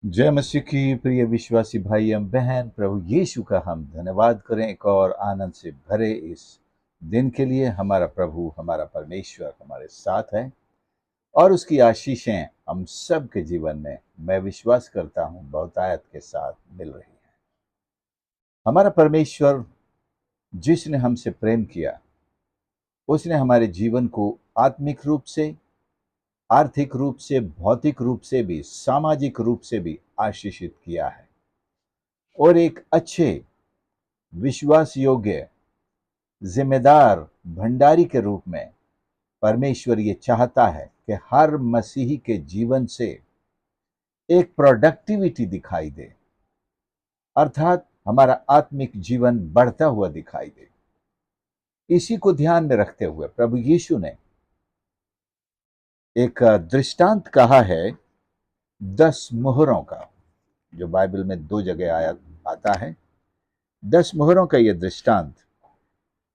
जय मसीह की प्रिय विश्वासी भाई एवं बहन, प्रभु यीशु का हम धन्यवाद करें एक और आनंद से भरे इस दिन के लिए। हमारा प्रभु, हमारा परमेश्वर हमारे साथ है और उसकी आशीषें हम सब के जीवन में, मैं विश्वास करता हूं, बहुतायत के साथ मिल रही है। हमारा परमेश्वर जिसने हमसे प्रेम किया, उसने हमारे जीवन को आत्मिक रूप से, आर्थिक रूप से, भौतिक रूप से भी, सामाजिक रूप से भी आशीषित किया है। और एक अच्छे, विश्वास योग्य, जिम्मेदार भंडारी के रूप में परमेश्वर ये चाहता है कि हर मसीही के जीवन से एक प्रोडक्टिविटी दिखाई दे, अर्थात हमारा आत्मिक जीवन बढ़ता हुआ दिखाई दे। इसी को ध्यान में रखते हुए प्रभु यीशु ने एक दृष्टांत कहा है 10 मोहरों का, जो बाइबल में 2 जगह आया आता है। 10 मोहरों का यह दृष्टांत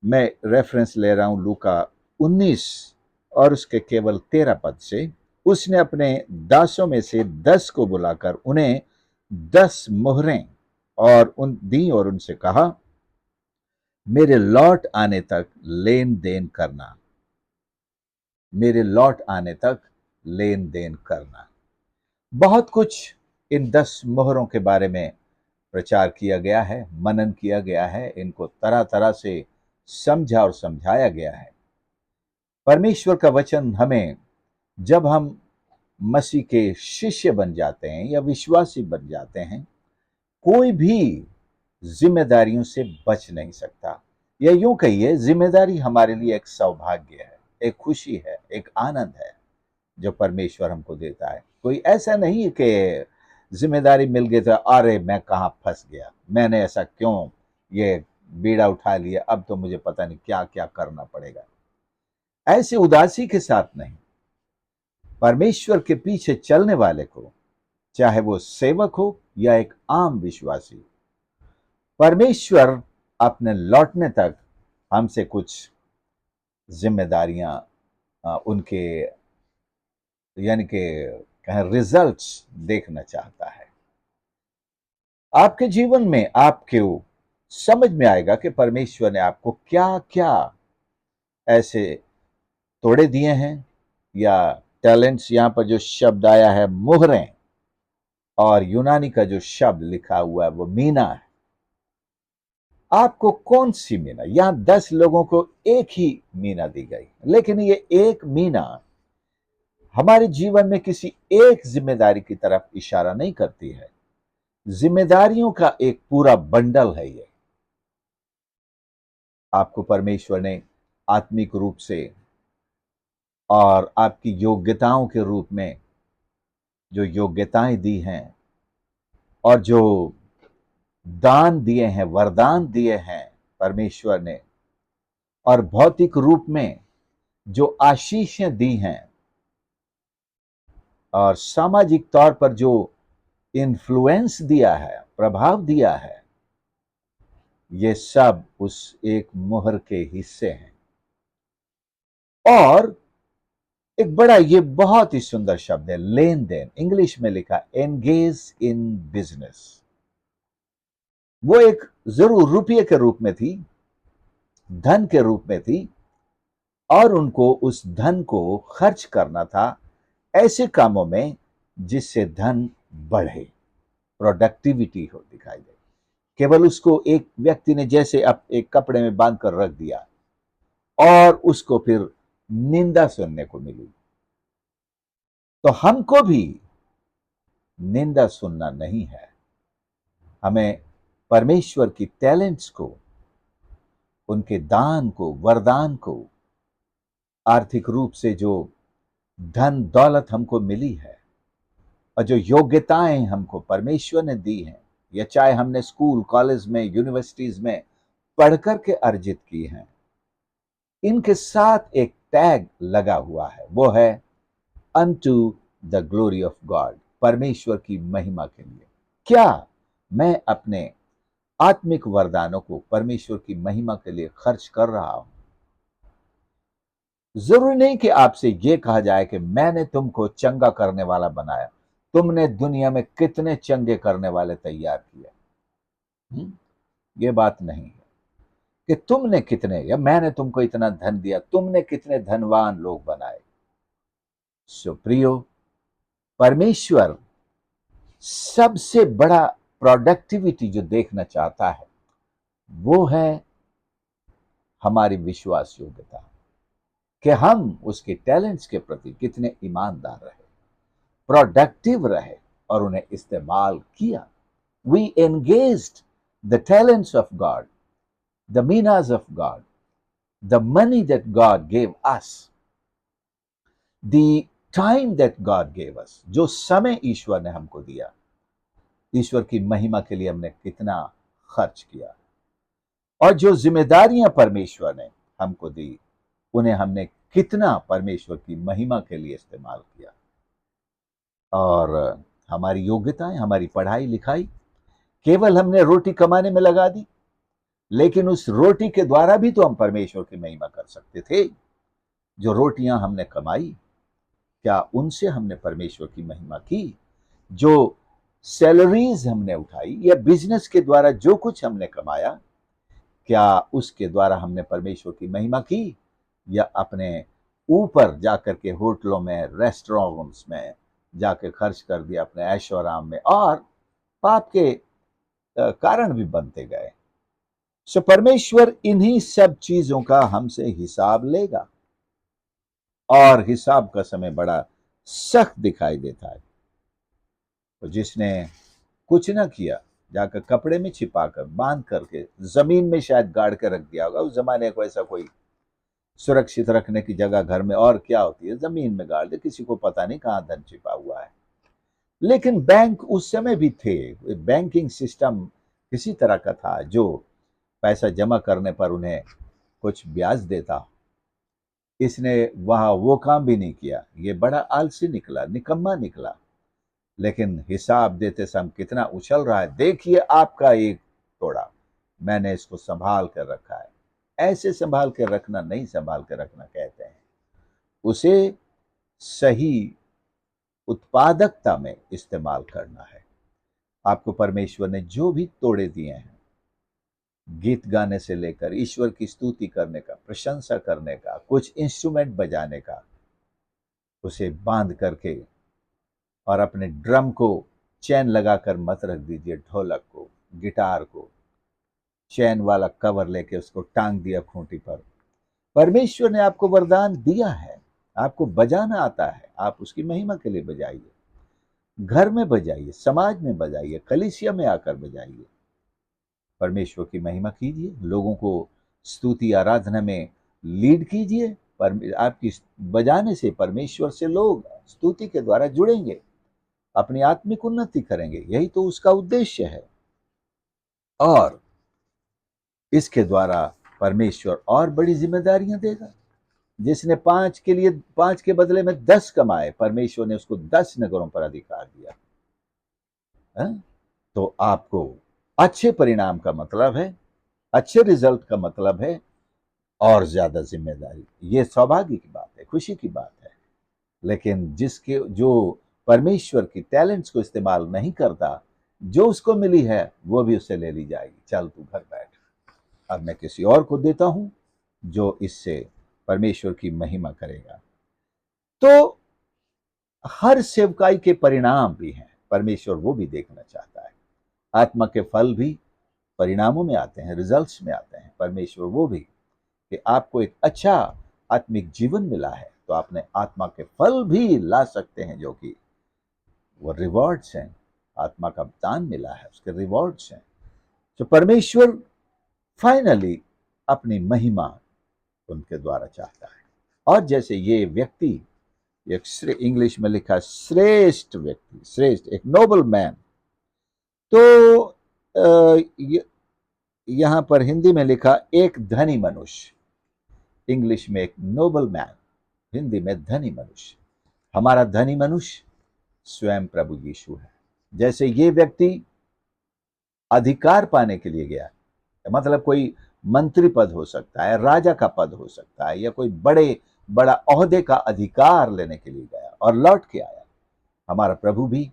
मैं रेफरेंस ले रहा हूं लूका 19 और उसके केवल 13 पद से। उसने अपने दासों में से 10 को बुलाकर उन्हें 10 मोहरें और उन दी और उनसे कहा, मेरे लौट आने तक लेन देन करना, मेरे लौट आने तक लेन देन करना। बहुत कुछ इन 10 मोहरों के बारे में प्रचार किया गया है, मनन किया गया है, इनको तरह तरह से समझा और समझाया गया है। परमेश्वर का वचन हमें, जब हम मसीह के शिष्य बन जाते हैं या विश्वासी बन जाते हैं, कोई भी जिम्मेदारियों से बच नहीं सकता। या यूं कहिए, जिम्मेदारी हमारे लिए एक सौभाग्य है, एक खुशी है, एक आनंद है जो परमेश्वर हमको देता है। कोई ऐसा नहीं कि जिम्मेदारी मिल गई तो अरे मैं कहाँ फंस गया, मैंने ऐसा क्यों ये बीड़ा उठा लिया, अब तो मुझे पता नहीं क्या क्या करना पड़ेगा। ऐसे उदासी के साथ नहीं, परमेश्वर के पीछे चलने वाले को, चाहे वो सेवक हो या एक आम विश्वासी, परमेश्वर अपने लौटने तक हमसे कुछ जिम्मेदारियां, उनके यानी कि कहें रिजल्ट्स देखना चाहता है। आपके जीवन में आपके समझ में आएगा कि परमेश्वर ने आपको क्या क्या ऐसे तोड़े दिए हैं, या टैलेंट्स, यहां पर जो शब्द आया है मोहरें, और यूनानी का जो शब्द लिखा हुआ है वो मीना है। आपको कौन सी मीना? यहां 10 लोगों को एक ही मीना दी गई, लेकिन ये एक मीना हमारे जीवन में किसी एक जिम्मेदारी की तरफ इशारा नहीं करती है। जिम्मेदारियों का एक पूरा बंडल है ये। आपको परमेश्वर ने आत्मिक रूप से और आपकी योग्यताओं के रूप में जो योग्यताएं दी हैं और जो दान दिए हैं, वरदान दिए हैं परमेश्वर ने, और भौतिक रूप में जो आशीषें दी हैं, और सामाजिक तौर पर जो इन्फ्लुएंस दिया है, प्रभाव दिया है, ये सब उस एक मोहर के हिस्से हैं। और एक बड़ा, ये बहुत ही सुंदर शब्द है लेन देन, इंग्लिश में लिखा एंगेज इन बिजनेस। वो एक जरूर रुपये के रूप में थी, धन के रूप में थी, और उनको उस धन को खर्च करना था ऐसे कामों में जिससे धन बढ़े, प्रोडक्टिविटी हो, दिखाई दे। केवल उसको एक व्यक्ति ने जैसे अब एक कपड़े में बांध कर रख दिया और उसको फिर निंदा सुनने को मिली, तो हमको भी निंदा सुनना नहीं है। हमें परमेश्वर की टैलेंट्स को, उनके दान को, वरदान को, आर्थिक रूप से जो धन दौलत हमको मिली है और जो योग्यताएं हमको परमेश्वर ने दी हैं, या चाहे हमने स्कूल, कॉलेज में, यूनिवर्सिटीज में पढ़ कर के अर्जित की हैं, इनके साथ एक टैग लगा हुआ है, वो है unto the glory of God, परमेश्वर की महिमा के लिए। क्या मैं अपने आत्मिक वरदानों को परमेश्वर की महिमा के लिए खर्च कर रहा हूं? जरूरी नहीं कि आपसे यह कहा जाए कि मैंने तुमको चंगा करने वाला बनाया, तुमने दुनिया में कितने चंगे करने वाले तैयार किए। ये बात नहीं है कि तुमने कितने या मैंने तुमको इतना धन दिया, तुमने कितने धनवान लोग बनाए। सो प्रियो, परमेश्वर सबसे बड़ा प्रोडक्टिविटी जो देखना चाहता है वो है हमारी विश्वास योग्यता, कि हम उसके टैलेंट्स के प्रति कितने ईमानदार रहे, प्रोडक्टिव रहे और उन्हें इस्तेमाल किया। We engaged the talents of God, the means of God, the money that God gave us, the time that God gave us. जो समय ईश्वर ने हमको दिया, ईश्वर की महिमा के लिए हमने कितना खर्च किया, और जो जिम्मेदारियां परमेश्वर ने हमको दी उन्हें हमने कितना परमेश्वर की महिमा के लिए इस्तेमाल किया। और हमारी योग्यताएं, हमारी पढ़ाई लिखाई केवल हमने रोटी कमाने में लगा दी, लेकिन उस रोटी के द्वारा भी तो हम परमेश्वर की महिमा कर सकते थे। जो रोटियां हमने कमाई, क्या उनसे हमने परमेश्वर की महिमा की? जो सैलरीज हमने उठाई या बिजनेस के द्वारा जो कुछ हमने कमाया, क्या उसके द्वारा हमने परमेश्वर की महिमा की, या अपने ऊपर जाकर के होटलों में, रेस्टोरेंट्स में जाकर खर्च कर दिया अपने ऐशो आराम में, और पाप के कारण भी बनते गए। सो परमेश्वर इन्हीं सब चीजों का हमसे हिसाब लेगा, और हिसाब का समय बड़ा सख्त दिखाई देता है। तो जिसने कुछ ना किया, जाकर कपड़े में छिपाकर, बांध करके जमीन में शायद गाड़ के रख दिया होगा। उस जमाने को ऐसा कोई सुरक्षित रखने की जगह घर में और क्या होती है, जमीन में गाड़ दे, किसी को पता नहीं कहां धन छिपा हुआ है। लेकिन बैंक उस समय भी थे, बैंकिंग सिस्टम किसी तरह का था जो पैसा जमा करने पर उन्हें कुछ ब्याज देता। इसने वहां वो काम भी नहीं किया, ये बड़ा आलसी निकला, निकम्मा निकला। लेकिन हिसाब देते समय कितना उछल रहा है, देखिए आपका एक तोड़ा, मैंने इसको संभाल कर रखा है। ऐसे संभाल कर रखना नहीं, संभाल कर रखना कहते हैं उसे सही उत्पादकता में इस्तेमाल करना है। आपको परमेश्वर ने जो भी तोड़े दिए हैं, गीत गाने से लेकर ईश्वर की स्तुति करने का, प्रशंसा करने का, कुछ इंस्ट्रूमेंट बजाने का, उसे बांध करके और अपने ड्रम को चैन लगाकर मत रख दीजिए। ढोलक को, गिटार को चैन वाला कवर लेके उसको टांग दिया खूंटी पर। परमेश्वर ने आपको वरदान दिया है, आपको बजाना आता है, आप उसकी महिमा के लिए बजाइए। घर में बजाइए, समाज में बजाइए, कलीसिया में आकर बजाइए, परमेश्वर की महिमा कीजिए, लोगों को स्तुति आराधना में लीड कीजिए। आपकी बजाने से परमेश्वर से लोग स्तुति के द्वारा जुड़ेंगे, अपनी आत्मिक उन्नति करेंगे। यही तो उसका उद्देश्य है। और इसके द्वारा परमेश्वर और बड़ी जिम्मेदारियां देगा। जिसने 5 के बदले में 10 कमाए, परमेश्वर ने उसको 10 नगरों पर अधिकार दिया है? तो आपको अच्छे परिणाम का मतलब है, अच्छे रिजल्ट का मतलब है और ज्यादा जिम्मेदारी। ये सौभाग्य की बात है, खुशी की बात है। लेकिन जो परमेश्वर की टैलेंट्स को इस्तेमाल नहीं करता, जो उसको मिली है वो भी उससे ले ली जाएगी। चल तू घर बैठ, अब मैं किसी और को देता हूं जो इससे परमेश्वर की महिमा करेगा। तो हर सेवकाई के परिणाम भी हैं, परमेश्वर वो भी देखना चाहता है। आत्मा के फल भी परिणामों में आते हैं, रिजल्ट्स में आते हैं। परमेश्वर वो भी, कि आपको एक अच्छा आत्मिक जीवन मिला है तो आपने आत्मा के फल भी ला सकते हैं, जो कि वो रिवॉर्ड्स हैं। आत्मा का दान मिला है, उसके रिवॉर्ड्स हैं। तो परमेश्वर फाइनली अपनी महिमा उनके द्वारा चाहता है। और जैसे ये व्यक्ति, एक इंग्लिश में लिखा श्रेष्ठ व्यक्ति, श्रेष्ठ, एक नोबल मैन, तो यहां पर हिंदी में लिखा एक धनी मनुष्य, इंग्लिश में एक नोबल मैन, हिंदी में धनी मनुष्य। हमारा धनी मनुष्य स्वयं प्रभु यीशु है। जैसे ये व्यक्ति अधिकार पाने के लिए गया, मतलब कोई मंत्री पद हो सकता है, राजा का पद हो सकता है, या कोई बड़ा ओहदे का अधिकार लेने के लिए गया और लौट के आया। हमारा प्रभु भी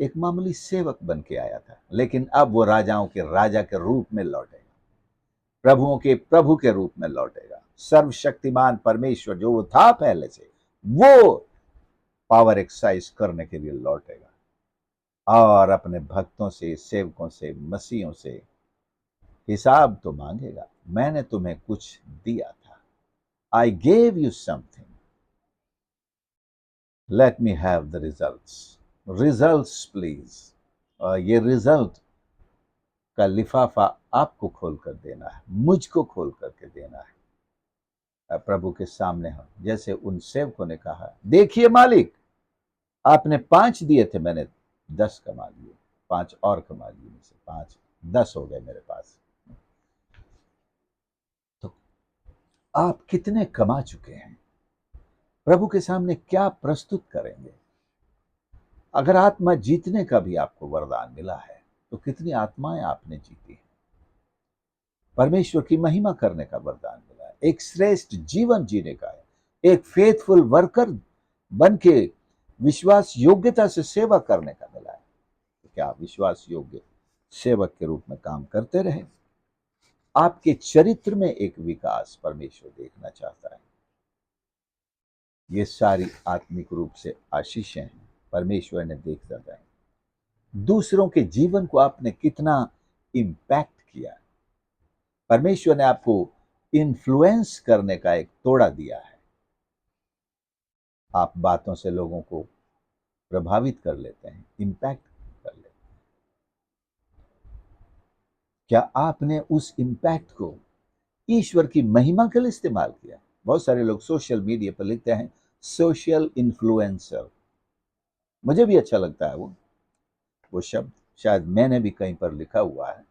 एक मामूली सेवक बन के आया था, लेकिन अब वो राजाओं के राजा के रूप में लौटेगा, प्रभुओं के प्रभु के रूप में लौटेगा। सर्वशक्तिमान परमेश्वर जो वो था पहले से, वो पावर एक्सरसाइज करने के लिए लौटेगा और अपने भक्तों से, सेवकों से, मसीहों से हिसाब तो मांगेगा। मैंने तुम्हें कुछ दिया था, I gave you something, let me have the results please. और ये रिजल्ट का लिफाफा आपको खोल कर देना है, मुझको खोल करके देना है प्रभु के सामने। हम जैसे उन सेवकों ने कहा, देखिए मालिक, आपने 5 दिए थे, मैंने 10 कमा लिए, 5 और कमा लिए, में से 5 10 हो गए मेरे पास। तो आप कितने कमा चुके हैं? प्रभु के सामने क्या प्रस्तुत करेंगे? अगर आत्मा जीतने का भी आपको वरदान मिला है तो कितनी आत्माएं आपने जीती हैं? परमेश्वर की महिमा करने का वरदान मिला है, एक श्रेष्ठ जीवन जीने का है, एक फेथफुल वर्कर बन के विश्वास योग्यता से सेवा करने का मिला है। तो क्या आप विश्वास योग्य सेवक के रूप में काम करते रहे? आपके चरित्र में एक विकास परमेश्वर देखना चाहता है। ये सारी आत्मिक रूप से आशीषें हैं परमेश्वर ने देखता है। दूसरों के जीवन को आपने कितना इम्पैक्ट किया। परमेश्वर ने आपको इन्फ्लुएंस करने का एक तोड़ा दिया है। आप बातों से लोगों को प्रभावित कर लेते हैं, इम्पैक्ट कर लेते हैं। क्या आपने उस इम्पैक्ट को ईश्वर की महिमा के लिए इस्तेमाल किया? बहुत सारे लोग सोशल मीडिया पर लिखते हैं सोशल इन्फ्लुएंसर। मुझे भी अच्छा लगता है वो शब्द, शायद मैंने भी कहीं पर लिखा हुआ है।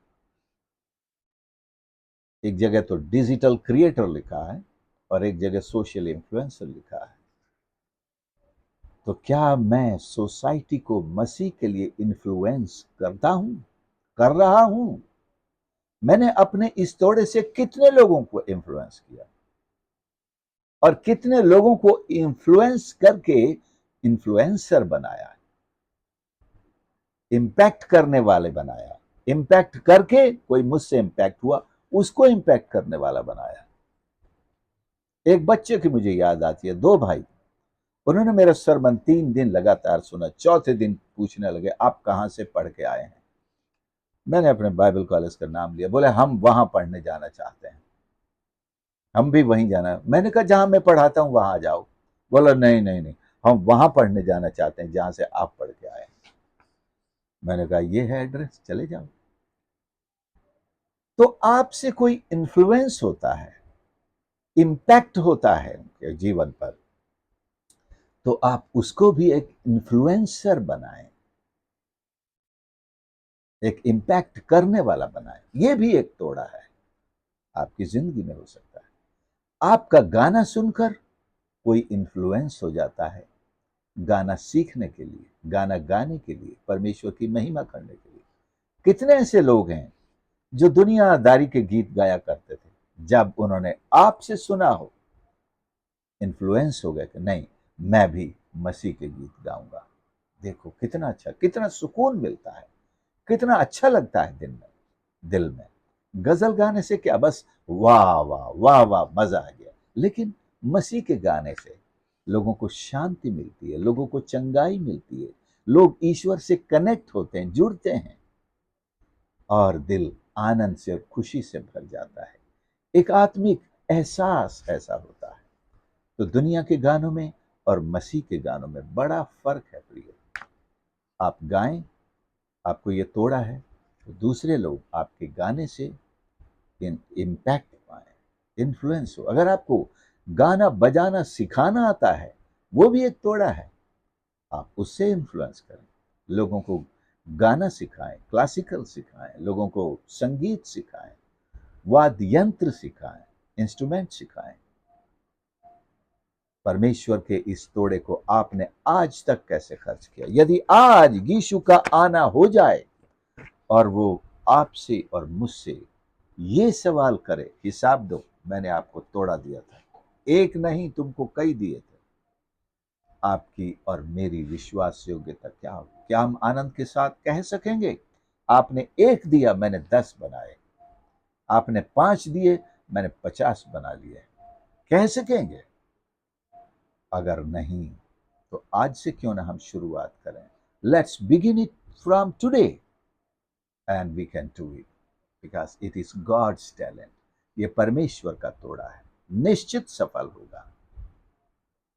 एक जगह तो डिजिटल क्रिएटर लिखा है और एक जगह सोशल इन्फ्लुएंसर लिखा है। तो क्या मैं सोसाइटी को मसीह के लिए इन्फ्लुएंस करता हूं, कर रहा हूं? मैंने अपने इस तोड़े से कितने लोगों को इन्फ्लुएंस किया और कितने लोगों को इन्फ्लुएंस करके इन्फ्लुएंसर बनाया, इम्पैक्ट करने वाले बनाया। इम्पैक्ट करके कोई मुझसे इम्पैक्ट हुआ, उसको इम्पैक्ट करने वाला बनाया। एक बच्चे की मुझे याद आती है, 2 भाई, उन्होंने मेरा सरमन 3 दिन लगातार सुना। चौथे दिन पूछने लगे, आप कहां से पढ़ के आए हैं? मैंने अपने बाइबल कॉलेज का नाम लिया। बोले, हम वहां पढ़ने जाना चाहते हैं, हम भी वहीं जाना है। मैंने कहा, जहां मैं पढ़ाता हूं वहां जाओ। बोला, नहीं नहीं नहीं, हम वहां पढ़ने जाना चाहते हैं जहां से आप पढ़ के आए। मैंने कहा, ये है एड्रेस, चले जाओ। तो आपसे कोई इन्फ्लुएंस होता है, इम्पैक्ट होता है उनके जीवन पर, तो आप उसको भी एक इन्फ्लुएंसर बनाएं, एक इम्पैक्ट करने वाला बनाएं। ये भी एक तोड़ा है, आपकी जिंदगी में हो सकता है। आपका गाना सुनकर कोई इन्फ्लुएंस हो जाता है गाना सीखने के लिए, गाना गाने के लिए, परमेश्वर की महिमा करने के लिए। कितने ऐसे लोग हैं जो दुनियादारी के गीत गाया करते थे, जब उन्होंने आपसे सुना हो, इन्फ्लुएंस हो गए कि नहीं, मैं भी मसीह के गीत गाऊंगा। देखो कितना अच्छा, कितना सुकून मिलता है, कितना अच्छा लगता है दिल में। गजल गाने से क्या, बस वाह वाह वाह वाह, मजा आ गया। लेकिन मसीह के गाने से लोगों को शांति मिलती है, लोगों को चंगाई मिलती है, लोग ईश्वर से कनेक्ट होते हैं, जुड़ते हैं और दिल आनंद से और खुशी से भर जाता है। एक आत्मिक एहसास ऐसा होता है। तो दुनिया के गानों में और मसीह के गानों में बड़ा फर्क है प्रिय। आप गाएं, आपको ये तोड़ा है, तो दूसरे लोग आपके गाने से इम्पैक्ट पाए, इन्फ्लुएंस हो। अगर आपको गाना बजाना सिखाना आता है, वो भी एक तोड़ा है, आप उससे इन्फ्लुएंस करें। लोगों को गाना सिखाएं, क्लासिकल सिखाएं, लोगों को संगीत सिखाएं, वाद्य यंत्र सिखाएं, इंस्ट्रूमेंट सिखाएं। परमेश्वर के इस तोड़े को आपने आज तक कैसे खर्च किया? यदि आज यीशु का आना हो जाए और वो आपसे और मुझसे ये सवाल करे, हिसाब दो, मैंने आपको तोड़ा दिया था, एक नहीं तुमको कई दिए थे, आपकी और मेरी विश्वास योग्यता क्या होगी? क्या हम आनंद के साथ कह सकेंगे, आपने 1 दिया, मैंने 10 बनाए, आपने 5 दिए, मैंने 50 बना लिए? कह सकेंगे? अगर नहीं, तो आज से क्यों ना हम शुरुआत करें? Let's begin it from today and we can do it, because it is God's talent. ये परमेश्वर का तोड़ा है, निश्चित सफल होगा,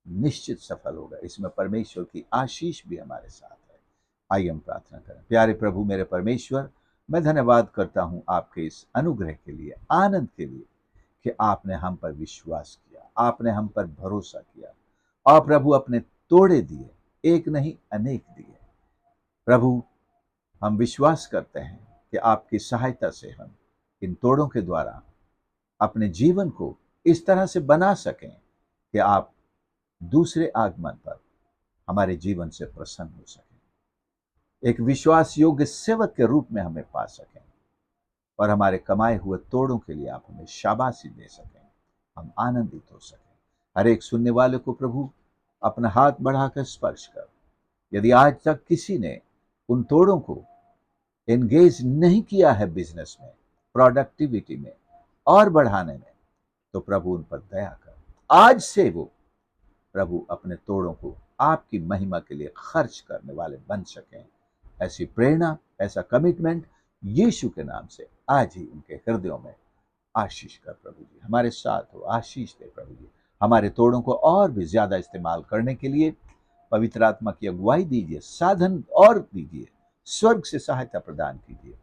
निश्चित सफल होगा। इसमें परमेश्वर की आशीष भी हमारे साथ है। आइए हम प्रार्थना करें। प्यारे प्रभु, मेरे परमेश्वर, मैं धन्यवाद करता हूँ आपके इस अनुग्रह के लिए, आनंद के लिए, कि आपने हम पर विश्वास किया, आपने हम पर भरोसा किया और प्रभु अपने तोड़े दिए, एक नहीं अनेक दिए। प्रभु, हम विश्वास करते हैं कि आपकी सहायता से हम इन तोड़ों के द्वारा अपने जीवन को इस तरह से बना सकें कि आप दूसरे आगमन पर हमारे जीवन से प्रसन्न हो सकें, एक विश्वास योग्य सेवक के रूप में हमें पा सकें और हमारे कमाए हुए तोड़ों के लिए आप हमें शाबाशी दे सकें, हम आनंदित हो सकें। हर एक सुनने वाले को प्रभु अपना हाथ बढ़ाकर स्पर्श कर। यदि आज तक किसी ने उन तोड़ों को एंगेज नहीं किया है बिजनेस में, प्रोडक्टिविटी में और बढ़ाने में, तो प्रभु उन पर दया कर। आज से वो प्रभु अपने तोड़ों को आपकी महिमा के लिए खर्च करने वाले बन सकें। ऐसी प्रेरणा, ऐसा कमिटमेंट यीशु के नाम से आज ही उनके हृदयों में आशीष कर प्रभु जी। हमारे साथ हो, आशीष दे प्रभु जी। हमारे तोड़ों को और भी ज्यादा इस्तेमाल करने के लिए पवित्र आत्मा की अगुवाई दीजिए, साधन और दीजिए, स्वर्ग से सहायता प्रदान कीजिए,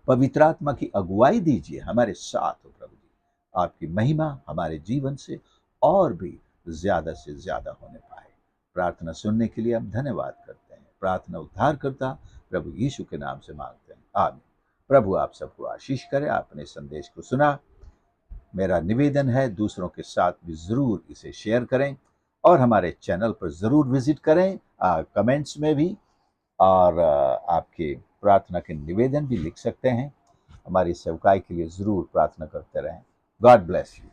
पवित्र आत्मा की अगुवाई दीजिए, हमारे साथ हो प्रभु जी। आपकी महिमा हमारे जीवन से और भी ज्यादा से ज्यादा होने पाए। प्रार्थना सुनने के लिए हम धन्यवाद करते हैं। प्रार्थना उद्धारकर्ता प्रभु यीशु के नाम से मांगते हैं, आमीन। प्रभु आप सबको आशीष करे। आपने संदेश को सुना, मेरा निवेदन है दूसरों के साथ भी जरूर इसे शेयर करें और हमारे चैनल पर जरूर विजिट करें, कमेंट्स में भी, और आपके प्रार्थना के निवेदन भी लिख सकते हैं। हमारी सेवकाई के लिए जरूर प्रार्थना करते रहें। God bless you.